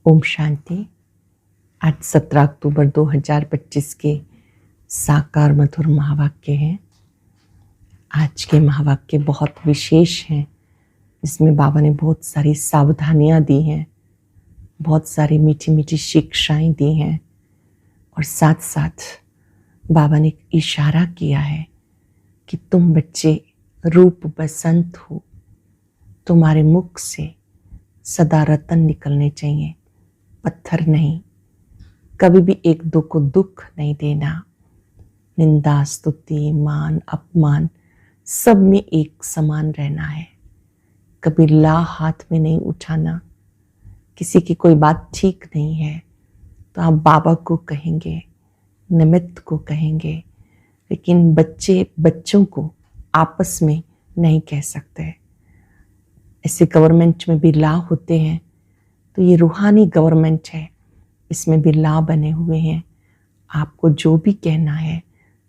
ओम शांति। आज 17 अक्टूबर 2025 के साकार मधुर महावाक्य हैं। आज के महावाक्य बहुत विशेष हैं। इसमें बाबा ने बहुत सारी सावधानियां दी हैं, बहुत सारी मीठी मीठी शिक्षाएं दी हैं और साथ साथ बाबा ने एक इशारा किया है कि तुम बच्चे रूप बसंत हो, तुम्हारे मुख से सदा रतन निकलने चाहिए, पत्थर नहीं। कभी भी एक दो को दुख नहीं देना। निंदा, स्तुति, मान, अपमान सब में एक समान रहना है। कभी ला हाथ में नहीं उठाना। किसी की कोई बात ठीक नहीं है तो आप बाबा को कहेंगे, निमित्त को कहेंगे, लेकिन बच्चों को आपस में नहीं कह सकते। ऐसे गवर्नमेंट में भी ला होते हैं तो ये रूहानी गवर्नमेंट है, इसमें भी ला बने हुए हैं। आपको जो भी कहना है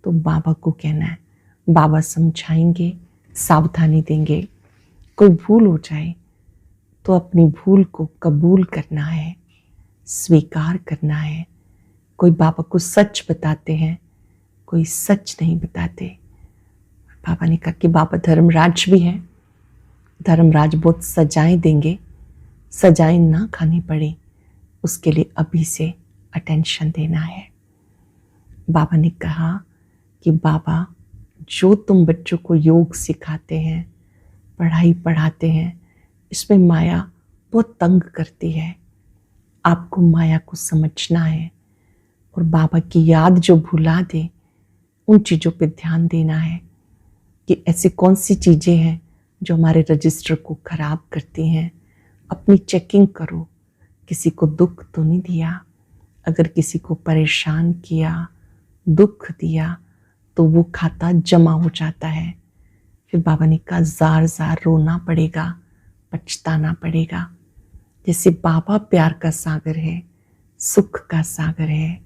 तो बाबा को कहना है। बाबा समझाएंगे, सावधानी देंगे। कोई भूल हो जाए तो अपनी भूल को कबूल करना है, स्वीकार करना है। कोई बाबा को सच बताते हैं, कोई सच नहीं बताते। बाबा ने कहा कि बाबा धर्मराज भी हैं। धर्मराज बहुत सजाएं देंगे, सजाएं ना खानी पड़े उसके लिए अभी से अटेंशन देना है। बाबा ने कहा कि बाबा जो तुम बच्चों को योग सिखाते हैं, पढ़ाई पढ़ाते हैं, इसमें माया बहुत तंग करती है। आपको माया को समझना है और बाबा की याद जो भुला दे उन चीज़ों पे ध्यान देना है कि ऐसी कौन सी चीज़ें हैं जो हमारे रजिस्टर को खराब करती हैं। अपनी चेकिंग करो, किसी को दुख तो नहीं दिया। अगर किसी को परेशान किया, दुख दिया तो वो खाता जमा हो जाता है। फिर बाबा ने कहा जार जार रोना पड़ेगा, पछताना पड़ेगा। जैसे बाबा प्यार का सागर है, सुख का सागर है,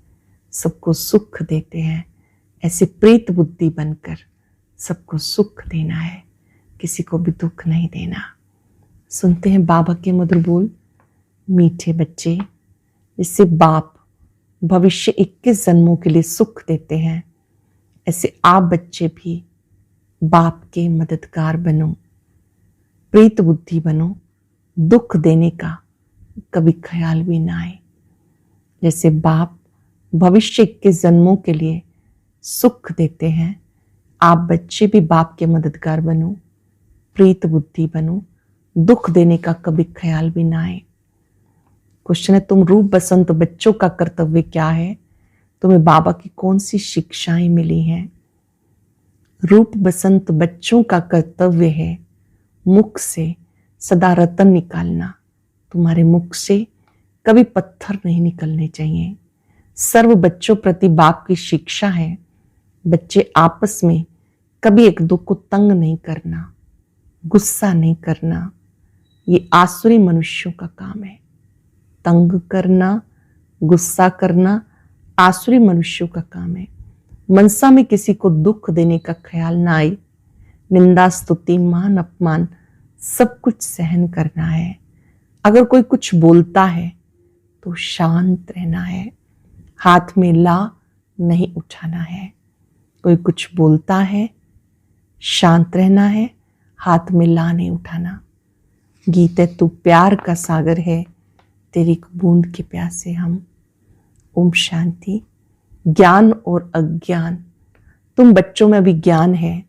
सबको सुख देते हैं, ऐसे प्रीत बुद्धि बनकर सबको सुख देना है, किसी को भी दुख नहीं देना। सुनते हैं बाबा के मधुर बोल। मीठे बच्चे, जिससे बाप भविष्य 21 जन्मों के लिए सुख देते हैं, ऐसे आप बच्चे भी बाप के मददगार बनो, प्रीत बुद्धि बनो। दुख देने का कभी ख्याल भी ना आए। जैसे बाप भविष्य 21 जन्मों के लिए सुख देते हैं, आप बच्चे भी बाप के मददगार बनो, प्रीत बुद्धि बनो। दुख देने का कभी ख्याल भी ना आए। क्वेश्चन है, तुम रूप बसंत बच्चों का कर्तव्य क्या है? तुम्हें बाबा की कौन सी शिक्षाएं मिली हैं? रूप बसंत बच्चों का कर्तव्य है मुख से सदा रतन निकालना। तुम्हारे मुख से कभी पत्थर नहीं निकलने चाहिए। सर्व बच्चों प्रति बाप की शिक्षा है, बच्चे आपस में कभी एक दो को तंग नहीं करना, गुस्सा नहीं करना। ये आसुरी मनुष्यों का काम है। तंग करना, गुस्सा करना आसुरी मनुष्यों का काम है। मनसा में किसी को दुख देने का ख्याल ना आए। निंदा, स्तुति, मान, अपमान सब कुछ सहन करना है। अगर कोई कुछ बोलता है तो शांत रहना है, हाथ में ला नहीं उठाना है। कोई कुछ बोलता है, शांत रहना है, हाथ में ला नहीं उठाना। गीत है, तू प्यार का सागर है, तेरी एक बूंद के प्यासे हम। ओम शांति। ज्ञान और अज्ञान, तुम बच्चों में भी ज्ञान है।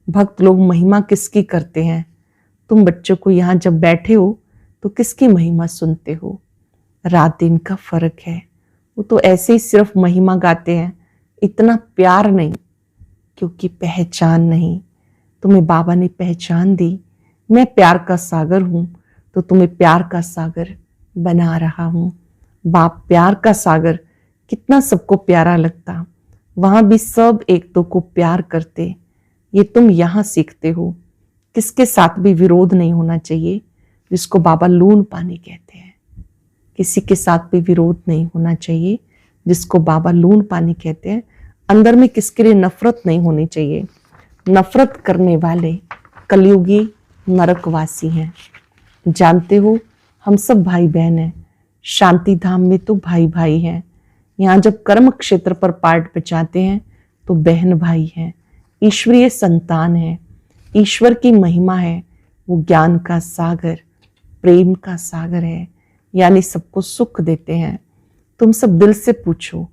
भक्त लोग महिमा किसकी करते हैं? तुम बच्चों को यहाँ जब बैठे हो तो किसकी महिमा सुनते हो? रात दिन का फर्क है। वो तो ऐसे ही सिर्फ महिमा गाते हैं, इतना प्यार नहीं, क्योंकि पहचान नहीं। तुम्हें बाबा ने पहचान दी, मैं प्यार का सागर हूं, तो तुम्हें प्यार का सागर बना रहा हूं। बाप प्यार का सागर कितना सबको प्यारा लगता, वहां भी सब एक दो को प्यार करते। ये तुम यहां सीखते हो। किसके साथ भी विरोध नहीं होना चाहिए, जिसको बाबा लून पानी कहते हैं। किसी के साथ भी विरोध नहीं होना चाहिए, जिसको बाबा लून पानी कहते हैं। अंदर में किसके लिए नफरत नहीं होनी चाहिए। नफरत करने वाले कलयुगी नरकवासी हैं। जानते हो, हम सब भाई बहन हैं। शांति धाम में तो भाई भाई हैं। यहाँ जब कर्म क्षेत्र पर पार्ट बचाते हैं तो बहन भाई हैं, ईश्वरीय संतान है, ईश्वर की महिमा है। वो ज्ञान का सागर, प्रेम का सागर है, यानी सबको सुख देते हैं। तुम सब दिल से पूछो,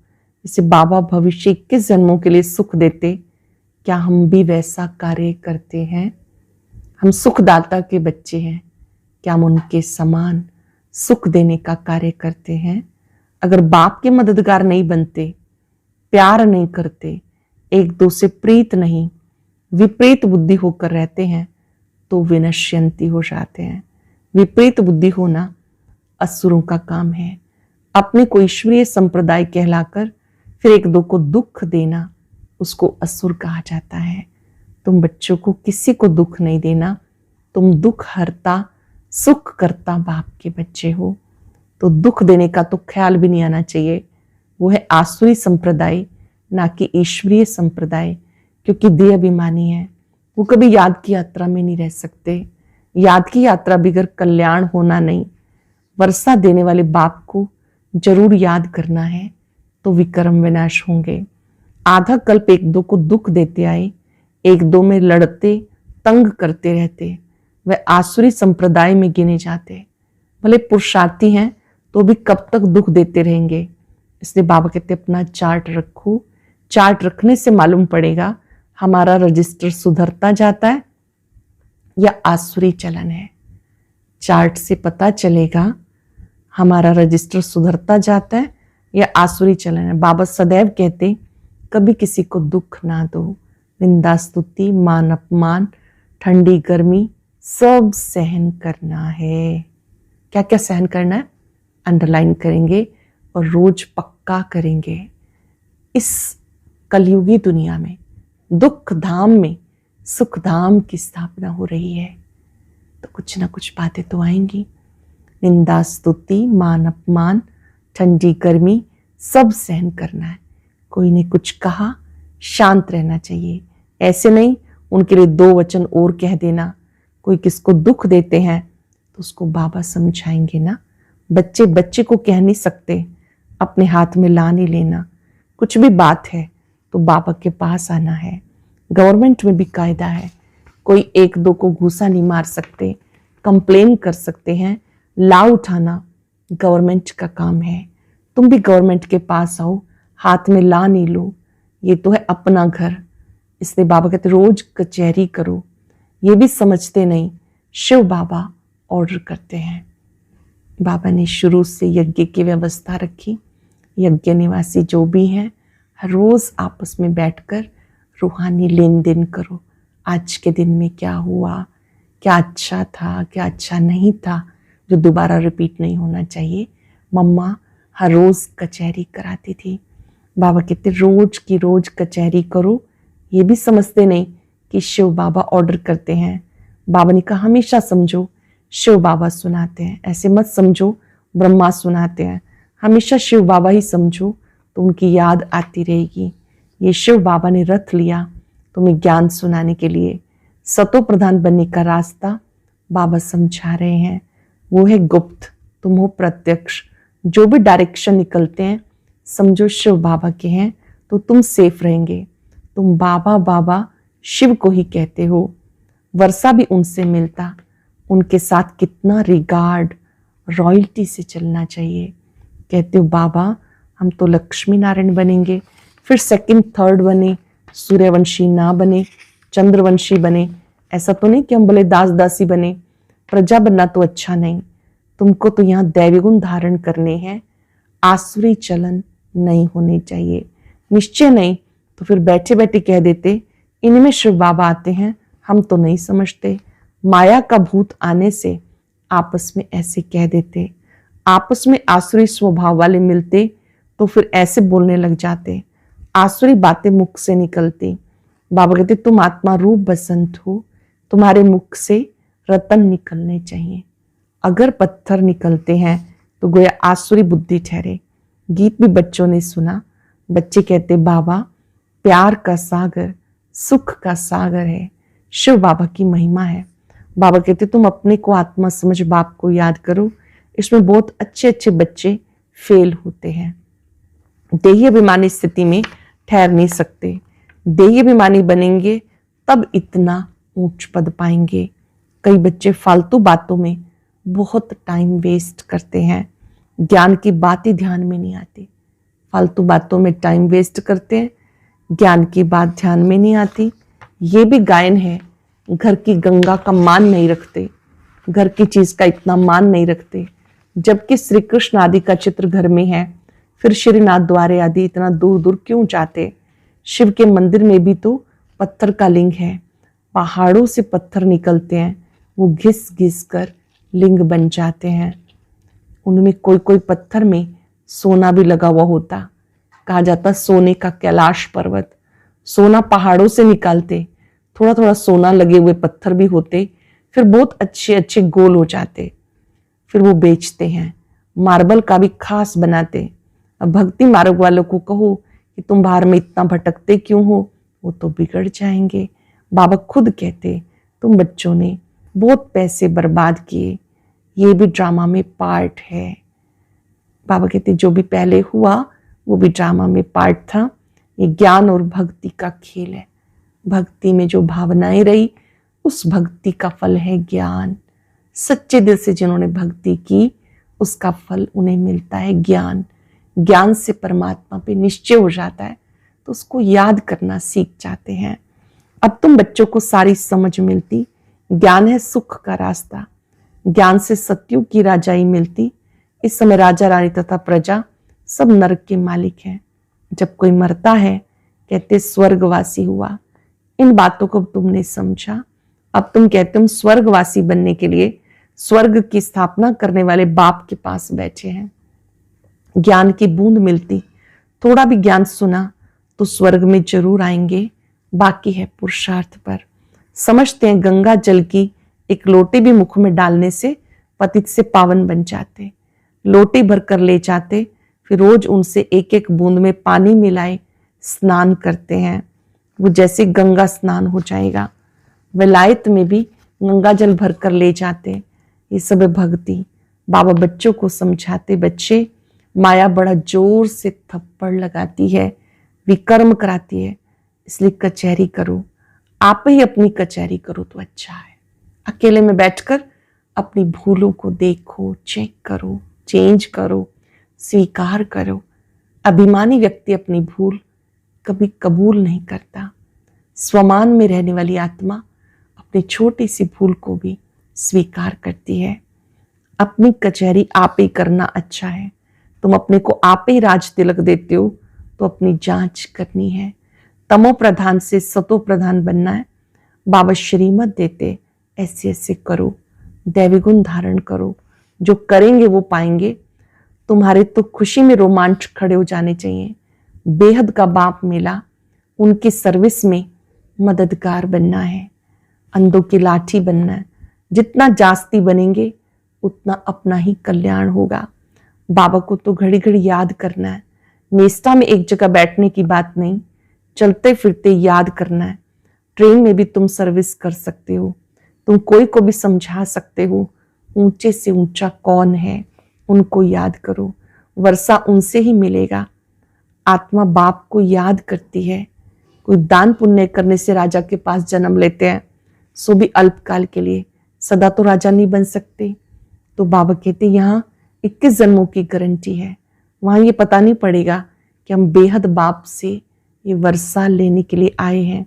जैसे बाबा भविष्य 21 जन्मों के लिए सुख देते, क्या हम भी वैसा कार्य करते हैं? हम सुखदाता के बच्चे हैं, क्या हम उनके समान सुख देने का कार्य करते हैं? अगर बाप के मददगार नहीं बनते, प्यार नहीं करते, एक दो से प्रीत नहीं, विपरीत बुद्धि होकर रहते हैं तो विनश्यंती हो जाते हैं। विपरीत बुद्धि होना असुरों का काम है। अपने को ईश्वरीय संप्रदाय कहलाकर फिर एक दो को दुख देना, उसको असुर कहा जाता है। तुम बच्चों को किसी को दुख नहीं देना, तुम दुख हरता सुख करता बाप के बच्चे हो। तो दुख देने का तो ख्याल भी नहीं आना चाहिए। वो है आसुरी संप्रदाय, ना कि ईश्वरीय संप्रदाय, क्योंकि देह अभिमानी है। वो कभी याद की यात्रा में नहीं रह सकते। याद की यात्रा बगैर कल्याण होना नहीं। वर्षा देने वाले बाप को जरूर याद करना है तो विक्रम विनाश होंगे। आधा कल्प एक दो को दुख देते आए, एक दो में लड़ते तंग करते रहते, वह आसुरी संप्रदाय में गिने जाते। भले पुरुषार्थी हैं तो भी कब तक दुख देते रहेंगे। इसलिए बाबा कहते अपना चार्ट रखो। चार्ट रखने से मालूम पड़ेगा हमारा रजिस्टर सुधरता जाता है या आसुरी चलन है। चार्ट से पता चलेगा हमारा रजिस्टर सुधरता जाता है या आसुरी चलन है। बाबा सदैव कहते कभी किसी को दुख ना दो। निंदा स्तुति मान अपमान ठंडी गर्मी सब सहन करना है। क्या क्या सहन करना है अंडरलाइन करेंगे और रोज पक्का करेंगे। इस कलयुगी दुनिया में दुख धाम में सुख धाम की स्थापना हो रही है, तो कुछ ना कुछ बातें तो आएंगी। निंदा स्तुति मान अपमान ठंडी गर्मी सब सहन करना है। कोई ने कुछ कहा शांत रहना चाहिए। ऐसे नहीं उनके लिए दो वचन और कह देना। कोई किसको दुख देते हैं तो उसको बाबा समझाएंगे ना। बच्चे बच्चे को कह नहीं सकते, अपने हाथ में ला नहीं लेना। कुछ भी बात है तो बाबा के पास आना है। गवर्नमेंट में भी कायदा है, कोई एक दो को घूसा नहीं मार सकते, कंप्लेन कर सकते हैं। ला उठाना गवर्नमेंट का काम है। तुम भी गवर्नमेंट के पास आओ, हाथ में ला नहीं लो। ये तो है अपना घर। इसलिए बाबा कहते रोज कचहरी करो। ये भी समझते नहीं, शिव बाबा ऑर्डर करते हैं। बाबा ने शुरू से यज्ञ की व्यवस्था रखी। यज्ञ निवासी जो भी हैं हर रोज आपस में बैठकर रूहानी लेन देन करो। आज के दिन में क्या हुआ, क्या अच्छा था, क्या अच्छा नहीं था, जो दोबारा रिपीट नहीं होना चाहिए। मम्मा हर रोज कचहरी कराती थी। बाबा कहते रोज की रोज कचहरी करो। ये भी समझते नहीं कि शिव बाबा ऑर्डर करते हैं। बाबा ने कहा हमेशा समझो शिव बाबा सुनाते हैं, ऐसे मत समझो ब्रह्मा सुनाते हैं। हमेशा शिव बाबा ही समझो तो उनकी याद आती रहेगी। ये शिव बाबा ने रथ लिया तुम्हें ज्ञान सुनाने के लिए। सतो प्रधान बनने का रास्ता बाबा समझा रहे हैं। वो है गुप्त, तुम हो प्रत्यक्ष। जो भी डायरेक्शन निकलते हैं समझो शिव बाबा के हैं तो तुम सेफ रहेंगे। तुम बाबा बाबा शिव को ही कहते हो। वर्षा भी उनसे मिलता, उनके साथ कितना रिगार्ड रॉयल्टी से चलना चाहिए। कहते हो बाबा हम तो लक्ष्मी नारायण बनेंगे, फिर सेकंड थर्ड बने, सूर्यवंशी ना बने, चंद्रवंशी बने। ऐसा तो नहीं कि हम बोले दास दासी बने। प्रजा बनना तो अच्छा नहीं, तुमको तो यहाँ दैवी गुण धारण करने हैं। आसुरी चलन नहीं होने चाहिए। निश्चय नहीं तो फिर बैठे बैठे कह देते इनमें शिव बाबा आते हैं, हम तो नहीं समझते। माया का भूत आने से आपस में ऐसे कह देते। आपस में आसुरी स्वभाव वाले मिलते तो फिर ऐसे बोलने लग जाते, आसुरी बातें मुख से निकलती। बाबा कहते तुम आत्मा रूप बसंत हो, तुम्हारे मुख से रतन निकलने चाहिए। अगर पत्थर निकलते हैं तो गोया आसुरी बुद्धि ठहरे। गीत भी बच्चों ने सुना। बच्चे कहते बाबा प्यार का सागर सुख का सागर है, शिव बाबा की महिमा है। बाबा कहते तुम अपने को आत्मा समझ बाप को याद करो। इसमें बहुत अच्छे अच्छे बच्चे फेल होते हैं। देही अभिमानी स्थिति में ठहर नहीं सकते। देही अभिमानी बनेंगे तब इतना ऊंच पद पाएंगे। कई बच्चे फालतू बातों में बहुत टाइम वेस्ट करते हैं, ज्ञान की बात ही ध्यान में नहीं आती। फालतू बातों में टाइम वेस्ट करते हैं, ज्ञान की बात ध्यान में नहीं आती। ये भी गायन है। घर की गंगा का मान नहीं रखते, घर की चीज का इतना मान नहीं रखते, जबकि श्री कृष्ण आदि का चित्र घर में है। फिर श्रीनाथ द्वारे आदि इतना दूर दूर क्यों जाते? शिव के मंदिर में भी तो पत्थर का लिंग है, पहाड़ों से पत्थर निकलते हैं, वो घिस घिस कर लिंग बन जाते हैं। उनमें कोई कोई पत्थर में सोना भी लगा हुआ होता। कहा जाता सोने का कैलाश पर्वत। सोना पहाड़ों से निकालते, थोड़ा थोड़ा सोना लगे हुए पत्थर भी होते, फिर बहुत अच्छे अच्छे गोल हो जाते, फिर वो बेचते हैं। मार्बल का भी खास बनाते। अब भक्ति मार्ग वालों को कहो कि तुम बाहर में इतना भटकते क्यों हो, वो तो बिगड़ जाएंगे। बाबा खुद कहते तुम बच्चों ने बहुत पैसे बर्बाद किए, ये भी ड्रामा में पार्ट है। बाबा कहते जो भी पहले हुआ वो भी ड्रामा में पार्ट था। ये ज्ञान और भक्ति का खेल है। भक्ति में जो भावनाएं रही उस भक्ति का फल है ज्ञान। सच्चे दिल से जिन्होंने भक्ति की उसका फल उन्हें मिलता है ज्ञान। ज्ञान से परमात्मा पे निश्चय हो जाता है तो उसको याद करना सीख जाते हैं। अब तुम बच्चों को सारी समझ मिलती। ज्ञान है सुख का रास्ता। ज्ञान से सत्युग की राजाई मिलती। इस समय राजा रानी तथा प्रजा सब नरक के मालिक हैं। जब कोई मरता है कहते स्वर्गवासी हुआ। इन बातों को तुमने समझा। अब तुम कहते हो स्वर्गवासी बनने के लिए स्वर्ग की स्थापना करने वाले बाप के पास बैठे हैं। ज्ञान की बूंद मिलती, थोड़ा भी ज्ञान सुना तो स्वर्ग में जरूर आएंगे। बाकी है पुरुषार्थ पर। समझते हैं गंगा जल की एक लोटे भी मुख में डालने से पतित से पावन बन जाते। लोटे भर कर ले जाते, फिर रोज उनसे एक एक बूंद में पानी मिलाए स्नान करते हैं। वो जैसे गंगा स्नान हो जाएगा। विलायत में भी गंगा जल भर कर ले जाते। ये सब है भक्ति। बाबा बच्चों को समझाते, बच्चे माया बड़ा जोर से थप्पड़ लगाती है, विकर्म कराती है, इसलिए कचहरी करो। आप ही अपनी कचहरी करो तो अच्छा है। अकेले में बैठकर अपनी भूलों को देखो, चेक करो, चेंज करो, स्वीकार करो। अभिमानी व्यक्ति अपनी भूल कभी कबूल नहीं करता। स्वमान में रहने वाली आत्मा अपनी छोटी सी भूल को भी स्वीकार करती है। अपनी कचहरी आप ही करना अच्छा है। तुम अपने को आप ही राज तिलक देते हो तो अपनी जांच करनी है। तमो प्रधान से सतो प्रधान बनना है। बाबा श्रीमत देते ऐसे ऐसे करो, दैवी गुण धारण करो। जो करेंगे वो पाएंगे। तुम्हारे तो खुशी में रोमांच खड़े हो जाने चाहिए। बेहद का बाप मिला, उनकी सर्विस में मददगार बनना है, अंधों की लाठी बनना है। जितना जास्ती बनेंगे उतना अपना ही कल्याण होगा। बाबा को तो घड़ी घड़ी याद करना है। नेस्टा में एक जगह बैठने की बात नहीं, चलते फिरते याद करना है। ट्रेन में भी तुम सर्विस कर सकते हो। तुम कोई को भी समझा सकते हो। ऊंचे से ऊंचा कौन है उनको याद करो, वर्षा उनसे ही मिलेगा। आत्मा बाप को याद करती है। कोई दान पुण्य करने से राजा के पास जन्म लेते हैं, सो भी अल्पकाल के लिए, सदा तो राजा नहीं बन सकते। तो बाबा कहते यहाँ 21 जन्मों की गारंटी है। वहां ये पता नहीं पड़ेगा कि हम बेहद बाप से ये वर्षा लेने के लिए आए हैं,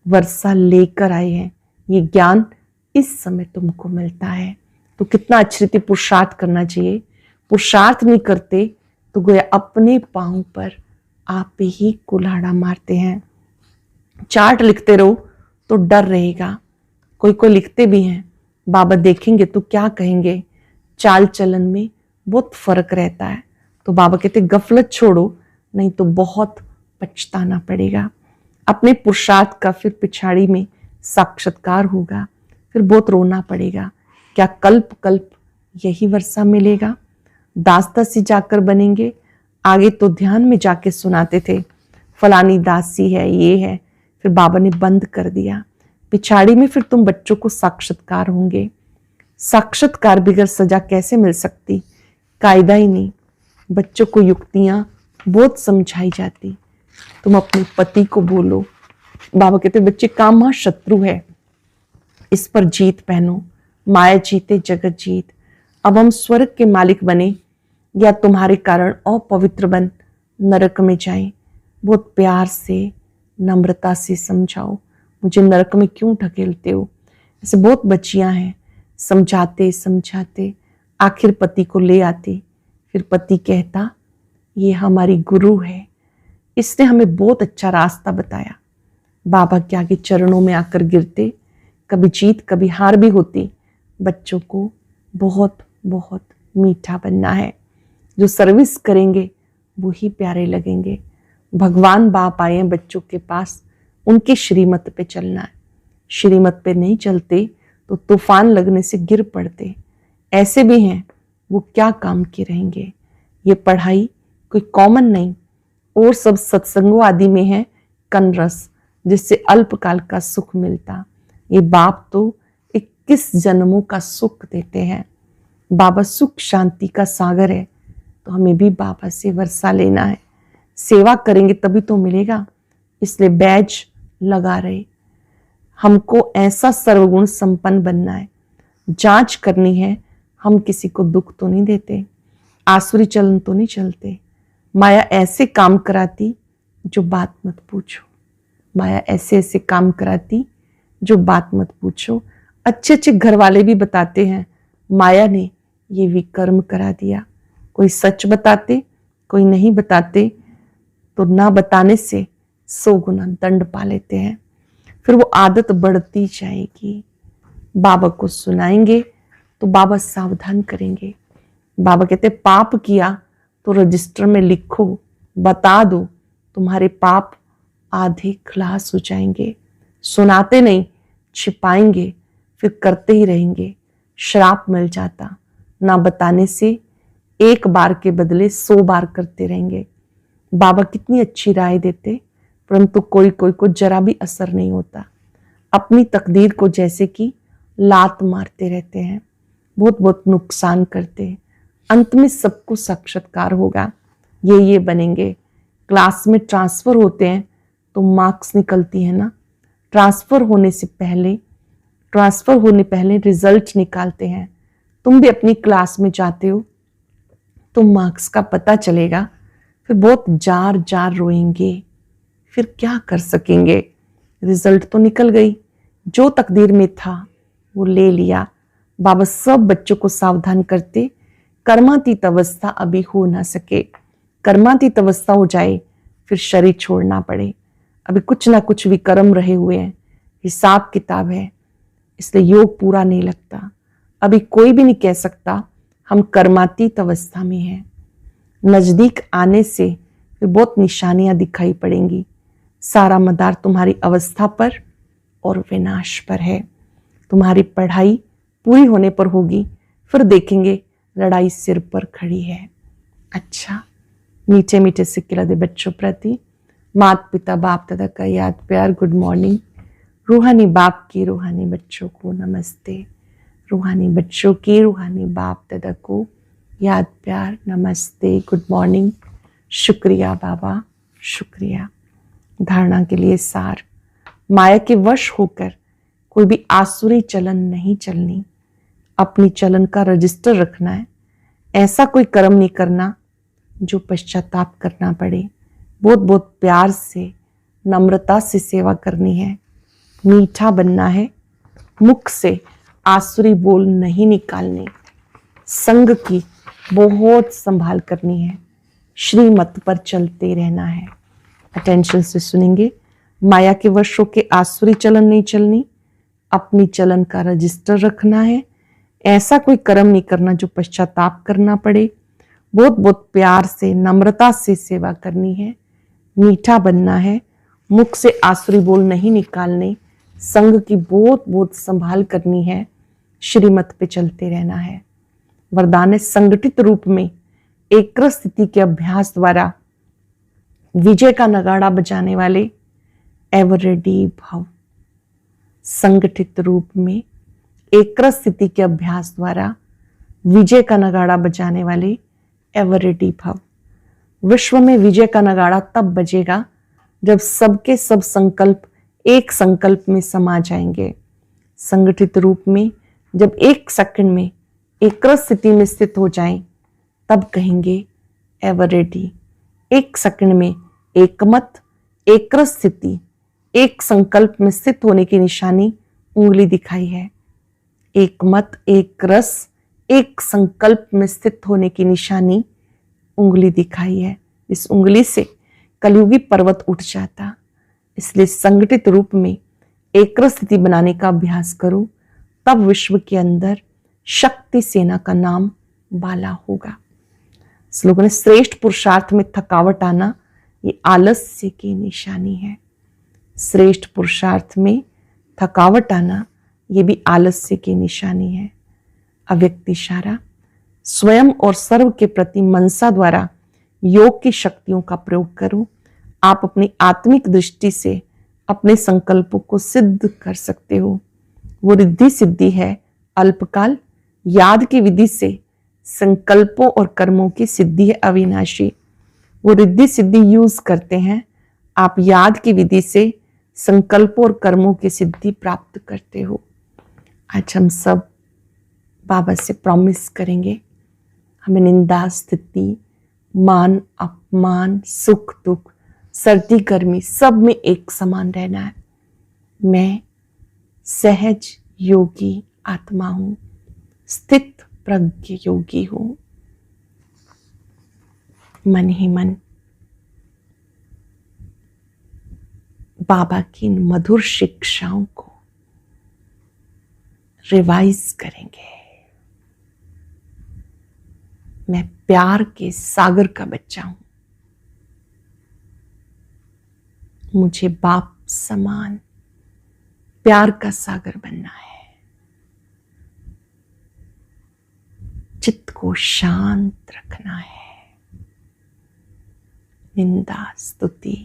वर्षा लेकर आए हैं। ये ज्ञान इस समय तुमको मिलता है। तो कितना अच्छी रीति पुरुषार्थ करना चाहिए। पुरुषार्थ नहीं करते तो गोया अपने पांव पर आप ही कुल्हाड़ा मारते हैं। चार्ट लिखते रहो तो डर रहेगा। कोई कोई लिखते भी हैं, बाबा देखेंगे तो क्या कहेंगे। चाल चलन में बहुत फर्क रहता है। तो बाबा कहते गफलत छोड़ो, नहीं तो बहुत पछताना पड़ेगा। अपने पुरुषार्थ का फिर पिछाड़ी में साक्षात्कार होगा, फिर बहुत रोना पड़ेगा। क्या कल्प कल्प यही वर्षा मिलेगा? दास दासी जाकर बनेंगे। आगे तो ध्यान में जाके सुनाते थे फलानी दासी है, ये है, फिर बाबा ने बंद कर दिया। पिछाड़ी में फिर तुम बच्चों को साक्षात्कार होंगे। साक्षात्कार बगैर सजा कैसे मिल सकती, कायदा ही नहीं। बच्चों को युक्तियां बहुत समझाई जाती। तुम अपने पति को बोलो, बाबा कहते बच्चे काम शत्रु है, इस पर जीत पहनो, माया जीते जगत जीत। अब हम स्वर्ग के मालिक बने या तुम्हारे कारण अपवित्र बन नरक में जाएं। बहुत प्यार से, नम्रता से समझाओ, मुझे नरक में क्यों ढकेलते हो। ऐसे बहुत बच्चियां हैं, समझाते समझाते आखिर पति को ले आते। फिर पति कहता ये हमारी गुरु है, इसने हमें बहुत अच्छा रास्ता बताया। बाबा के आगे चरणों में आकर गिरते, कभी जीत कभी हार भी होती। बच्चों को बहुत बहुत मीठा बनना है। जो सर्विस करेंगे वो ही प्यारे लगेंगे। भगवान बाप आए हैं बच्चों के पास, उनकी श्रीमत पे चलना है। श्रीमत पे नहीं चलते तो तूफान लगने से गिर पड़ते। ऐसे भी हैं वो क्या काम के रहेंगे। ये पढ़ाई कोई कॉमन नहीं, और सब सत्संगों आदि में है कनरस, जिससे अल्पकाल का सुख मिलता। ये बाप तो 21 जन्मों का सुख देते हैं। बाबा सुख शांति का सागर है, तो हमें भी बाबा से वर्षा लेना है। सेवा करेंगे तभी तो मिलेगा, इसलिए बैज लगा रहे। हमको ऐसा सर्वगुण संपन्न बनना है। जांच करनी है, हम किसी को दुख तो नहीं देते, आसुरी चलन तो नहीं चलते। माया ऐसे काम कराती जो बात मत पूछो। माया ऐसे ऐसे काम कराती जो बात मत पूछो। अच्छे अच्छे घर वाले भी बताते हैं माया ने ये विकर्म करा दिया। कोई सच बताते, कोई नहीं बताते, तो ना बताने से 100 गुना दंड पा लेते हैं। फिर वो आदत बढ़ती जाएगी। बाबा को सुनाएंगे तो बाबा सावधान करेंगे। बाबा कहते पाप किया तो रजिस्टर में लिखो, बता दो, तुम्हारे पाप आधे खलास हो जाएंगे। सुनाते नहीं, छिपाएंगे, फिर करते ही रहेंगे। श्राप मिल जाता। ना बताने से 1 बार के बदले 100 बार करते रहेंगे। बाबा कितनी अच्छी राय देते, परंतु कोई कोई को जरा भी असर नहीं होता। अपनी तकदीर को जैसे कि लात मारते रहते हैं, बहुत बहुत नुकसान करते हैं। अंत में सबको साक्षात्कार होगा, ये बनेंगे। क्लास में ट्रांसफर होते हैं तो मार्क्स निकलती है ना, ट्रांसफर होने पहले रिजल्ट निकालते हैं। तुम भी अपनी क्लास में जाते हो तो मार्क्स का पता चलेगा, फिर बहुत जार जार रोएंगे। फिर क्या कर सकेंगे, रिजल्ट तो निकल गई, जो तकदीर में था वो ले लिया। बाबा सब बच्चों को सावधान करते, कर्मातीत अवस्था अभी हो ना सके। कर्मातीत अवस्था हो जाए फिर शरीर छोड़ना पड़े। अभी कुछ ना कुछ विकर्म रहे हुए हैं, हिसाब किताब है, इसलिए योग पूरा नहीं लगता। अभी कोई भी नहीं कह सकता हम कर्मातीत अवस्था में हैं। नजदीक आने से फिर बहुत निशानियां दिखाई पड़ेंगी। सारा मदार तुम्हारी अवस्था पर और विनाश पर है। तुम्हारी पढ़ाई पूरी होने पर होगी, फिर देखेंगे लड़ाई सिर पर खड़ी है। अच्छा, मीठे मीठे से खिला दे बच्चों प्रति माता पिता बाप दादा का याद प्यार। Good morning. रूहानी बाप की रूहानी बच्चों को नमस्ते। रूहानी बच्चों की रूहानी बाप दादा को याद प्यार नमस्ते, गुड मॉर्निंग। शुक्रिया बाबा, शुक्रिया। धारणा के लिए सार, माया के वश होकर कोई भी आसुरी चलन नहीं चलनी। अपनी चलन का रजिस्टर रखना है। ऐसा कोई कर्म नहीं करना जो पश्चाताप करना पड़े। बहुत बहुत प्यार से, नम्रता से सेवा करनी है। मीठा बनना है। मुख से आसुरी बोल नहीं निकालने। संग की बहुत संभाल करनी है। श्रीमत पर चलते रहना है। अटेंशन से सुनेंगे। माया के वश होके आसुरी चलन नहीं चलनी। अपनी चलन का रजिस्टर रखना है। ऐसा कोई कर्म नहीं करना जो पश्चाताप करना पड़े। बहुत बहुत प्यार से, नम्रता से सेवा करनी है। मीठा बनना है। मुख से आसुरी बोल नहीं निकालने। संग की बहुत बहुत संभाल करनी है। श्रीमत पे चलते रहना है। वरदान है संगठित रूप में एकाग्र स्थिति के अभ्यास द्वारा विजय का नगाड़ा बजाने वाले एवर रेडी भव। संगठित रूप में एक्रस स्थिति के अभ्यास द्वारा विजय का नगाड़ा बजाने वाले एवर रेडी भव। विश्व में विजय का नगाड़ा तब बजेगा जब सबके सब संकल्प एक संकल्प में समा जाएंगे। संगठित रूप में जब एक सेकंड में एक्रस स्थिति में स्थित हो जाएं, तब कहेंगे एवर रेडी। एक सेकंड में एकमत, एक्रस स्थिति, एक संकल्प में स्थित होने की निशानी उंगली दिखाई है। एक मत, एक रस, एक संकल्प में स्थित होने की निशानी उंगली दिखाई है। इस उंगली से कलयुगी पर्वत उठ जाता। इसलिए संगठित रूप में एक स्थिति बनाने का अभ्यास करो, तब विश्व के अंदर शक्ति सेना का नाम बाला होगा। इस लोगों ने श्रेष्ठ पुरुषार्थ में थकावट आना, ये आलस्य की निशानी है। श्रेष्ठ पुरुषार्थ में थकावट आना, ये भी आलस्य की निशानी है। अव्यक्त इशारा, स्वयं और सर्व के प्रति मनसा द्वारा योग की शक्तियों का प्रयोग करो। आप अपनी आत्मिक दृष्टि से अपने संकल्पों को सिद्ध कर सकते हो। वो रिद्धि सिद्धि है अल्पकाल, याद की विधि से संकल्पों और कर्मों की सिद्धि है अविनाशी। वो रिद्धि सिद्धि यूज करते हैं, आप याद की विधि से संकल्पों और कर्मों की सिद्धि प्राप्त करते हो। आज हम सब बाबा से प्रॉमिस करेंगे, हमें निंदा, स्थिति, मान, अपमान, सुख दुख, सर्दी गर्मी, सब में एक समान रहना है। मैं सहज योगी आत्मा हूं, स्थित प्रज्ञ योगी हूं। मन ही मन बाबा की इन मधुर शिक्षाओं को रिवाइज करेंगे। मैं प्यार के सागर का बच्चा हूं, मुझे बाप समान प्यार का सागर बनना है। चित्त को शांत रखना है। निंदा, स्तुति,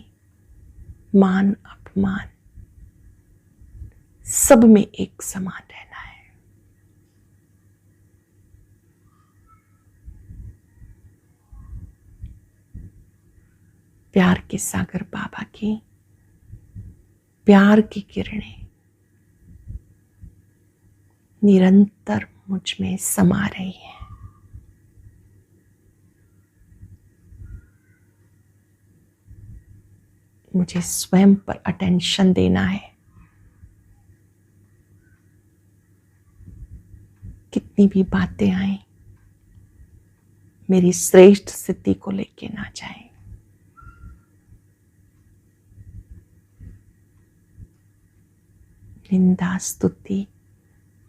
मान, अपमान, सब में एक समान रहना है। प्यार के सागर बाबा की प्यार की किरणें निरंतर मुझ में समा रही हैं। मुझे स्वयं पर अटेंशन देना है। कितनी भी बातें आए, मेरी श्रेष्ठ स्थिति को लेके ना जाए। निंदा, स्तुति,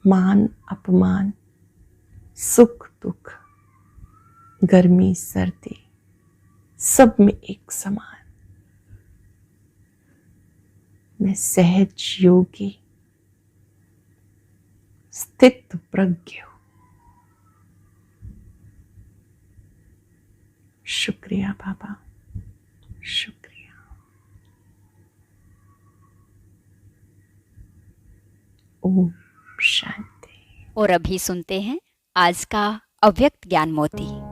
मान, अपमान, सुख दुख, गर्मी, सर्दी, सब में एक समान। मैं सहज योगी, स्थित प्रज्ञ हूं। शुक्रिया बाबा, शुक्रिया। ओम शांति। और अभी सुनते हैं आज का अव्यक्त ज्ञान मोती।